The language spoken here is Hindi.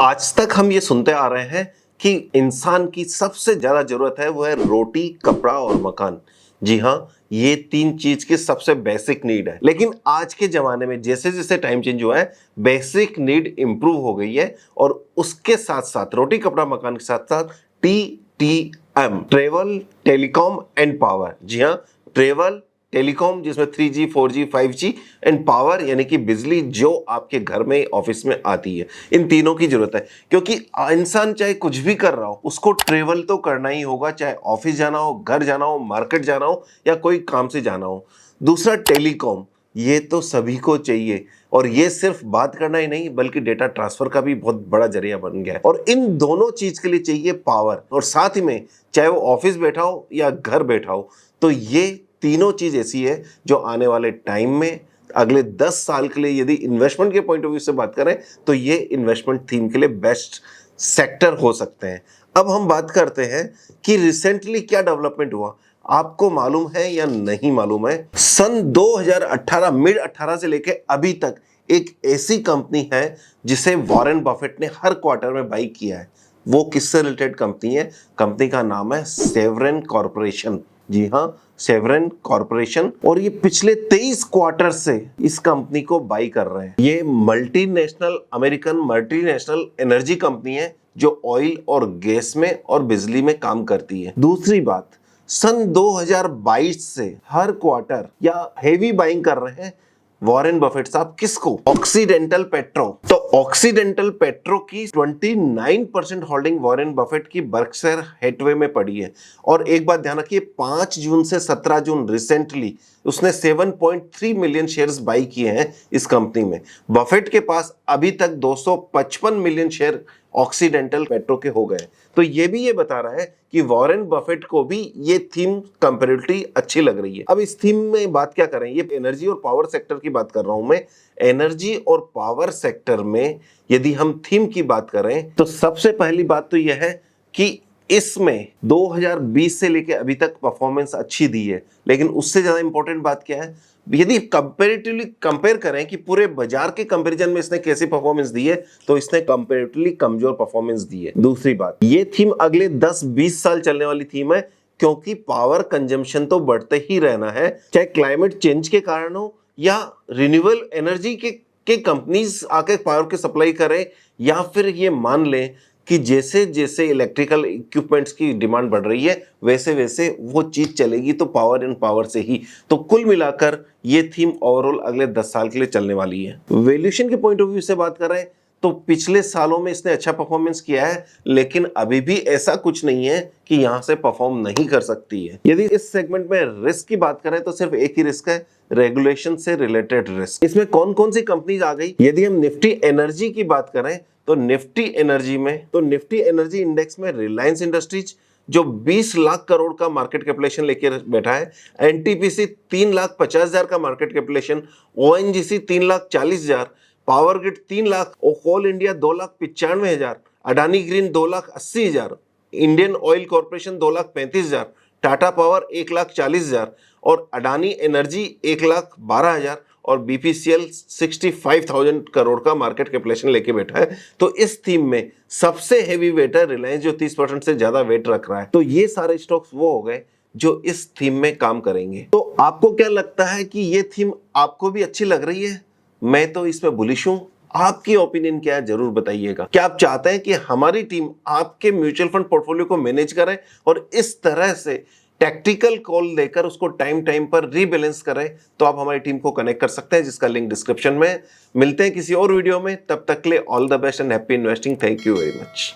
आज तक हम ये सुनते आ रहे हैं कि इंसान की सबसे ज्यादा जरूरत है वो है रोटी, कपड़ा और मकान। जी हाँ, ये तीन चीज की सबसे बेसिक नीड है। लेकिन आज के जमाने में जैसे जैसे टाइम चेंज हुआ है, बेसिक नीड इंप्रूव हो गई है और उसके साथ साथ रोटी, कपड़ा, मकान के साथ साथ TTM, travel, telecom and power. जी हाँ, ट्रेवल, टेलीकॉम जिसमें 3G, 4G, 5G and power यानी कि बिजली जो आपके घर में ऑफिस में आती है, इन तीनों की जरूरत है। क्योंकि इंसान चाहे कुछ भी कर रहा हो, उसको ट्रेवल तो करना ही होगा, चाहे ऑफिस जाना हो, घर जाना हो, मार्केट जाना हो या कोई काम से जाना हो। दूसरा टेलीकॉम, ये तो सभी को चाहिए और ये सिर्फ बात करना ही नहीं बल्कि डेटा ट्रांसफर का भी बहुत बड़ा जरिया बन गया है। और इन दोनों चीज के लिए चाहिए पावर, और साथ ही में चाहे वो ऑफिस बैठा हो या घर बैठा हो, तो ये तीनों चीज ऐसी है जो आने वाले टाइम में अगले 10 साल के लिए यदि इन्वेस्टमेंट के पॉइंट ऑफ व्यू से बात करें तो ये इन्वेस्टमेंट थीम के लिए बेस्ट सेक्टर हो सकते हैं। अब हम बात करते हैं कि रिसेंटली क्या डेवलपमेंट हुआ। आपको मालूम है या नहीं मालूम है, सन 2018 मिड 18 से लेके अभी तक एक ऐसी कंपनी है जिसे वॉरेन बफेट ने हर क्वार्टर में बाई किया है। वो किससे रिलेटेड कंपनी है? कंपनी का नाम है सेवरन कॉर्पोरेशन। जी हाँ, सेवरन कॉर्पोरेशन। और ये पिछले 23 क्वार्टर से इस कंपनी को बाई कर रहे हैं। ये multinational, American multinational energy company है जो ऑयल और गैस में और बिजली में काम करती है। दूसरी बात, सन 2022 से हर क्वार्टर या हेवी बाइंग कर रहे हैं वॉरेन बफेट साहब। किसको? Occidental petro. तो ऑक्सीडेंटल पेट्रो की 29% होल्डिंग वॉरेन बफेट की बर्कशायर हैथवे में पड़ी है। और एक बात ध्यान रखिए, 5 जून से 17 जून रिसेंटली उसने 7.3 मिलियन शेयर्स बाई किए हैं इस कंपनी में। बफेट के पास अभी तक 255 मिलियन शेयर ऑक्सीडेंटल पेट्रो के हो गए। तो ये भी ये बता रहा है कि वॉरेन बफेट को भी ये थीम कंपैरेटिवली अच्छी लग रही है। अब इस थीम में बात क्या करें, ये एनर्जी और पावर सेक्टर की बात कर रहा हूं मैं। एनर्जी और पावर सेक्टर में यदि हम थीम की बात करें तो सबसे पहली बात तो यह है कि इसमें 2020 से लेके अभी तक परफॉर्मेंस अच्छी दी है। लेकिन उससे ज्यादा इंपॉर्टेंट बात क्या है, यदि कंपैरेटिवली कंपेयर करें कि पूरे बाजार के कंपैरिजन में इसने कैसी परफॉर्मेंस दी है, तो इसने कंपैरेटिवली कमजोर परफॉर्मेंस दी है। दूसरी बात, ये थीम अगले 10-20 साल चलने वाली थीम है, क्योंकि पावर कंजम्पशन तो बढ़ते ही रहना है, चाहे क्लाइमेट चेंज के कारण हो या रिन्यूएबल एनर्जी के कंपनीज आके पावर की सप्लाई करें, या फिर ये मान लें कि जैसे जैसे इलेक्ट्रिकल इक्विपमेंट्स की डिमांड बढ़ रही है वैसे वैसे वो चीज चलेगी, तो पावर एंड पावर से ही। तो कुल मिलाकर ये थीम ओवरऑल अगले 10 साल के लिए चलने वाली है। वैल्यूएशन के पॉइंट ऑफ व्यू से बात करें तो पिछले सालों में इसने अच्छा परफॉर्मेंस किया है, लेकिन अभी भी ऐसा कुछ नहीं है कि यहां से परफॉर्म नहीं कर सकती है। यदि इस सेगमेंट में रिस्क की बात करें तो सिर्फ एक ही रिस्क है, रेगुलेशन से रिलेटेड रिस्क। इसमें कौन कौन सी कंपनीज आ गई? यदि हम निफ्टी एनर्जी की बात करें तो निफ्टी एनर्जी इंडेक्स में रिलायंस इंडस्ट्रीज जो 20 लाख करोड़ का मार्केट कैपिटलेशन लेकर बैठा है, एनटीपीसी 3,50,000 का market capitalisation, ONGC 3,40,000, Power Grid 3 lakh, और Coal India 2,95,000, Adani Green 2,80,000, Indian Oil Corporation 2,35,000, Tata Power 1,40,000 और अडानी एनर्जी 1,12,000 और बीपीसीएल 65,000 करोड़ का मार्केट कैपिटलेशन लेके बैठा है। तो इस थीम में सबसे हेवी वेट है रिलायंस जो 30% से ज्यादा वेट रख रहा है। तो ये सारे स्टॉक्स वो हो गए जो इस थीम में काम करेंगे। तो आपको क्या लगता है कि ये थीम आपको भी अच्छी लग रही है? मैं तो इसमें बुलिश हूं। आपकी ओपिनियन क्या है जरूर बताइएगा। क्या आप चाहते हैं कि हमारी टीम आपके म्यूचुअल फंड पोर्टफोलियो को मैनेज करे और इस तरह से टैक्टिकल कॉल देकर उसको टाइम टाइम पर रीबैलेंस करें? तो आप हमारी टीम को कनेक्ट कर सकते हैं, जिसका लिंक डिस्क्रिप्शन में है। मिलते हैं किसी और वीडियो में, तब तक के लिए all the best and happy investing. Thank you very much.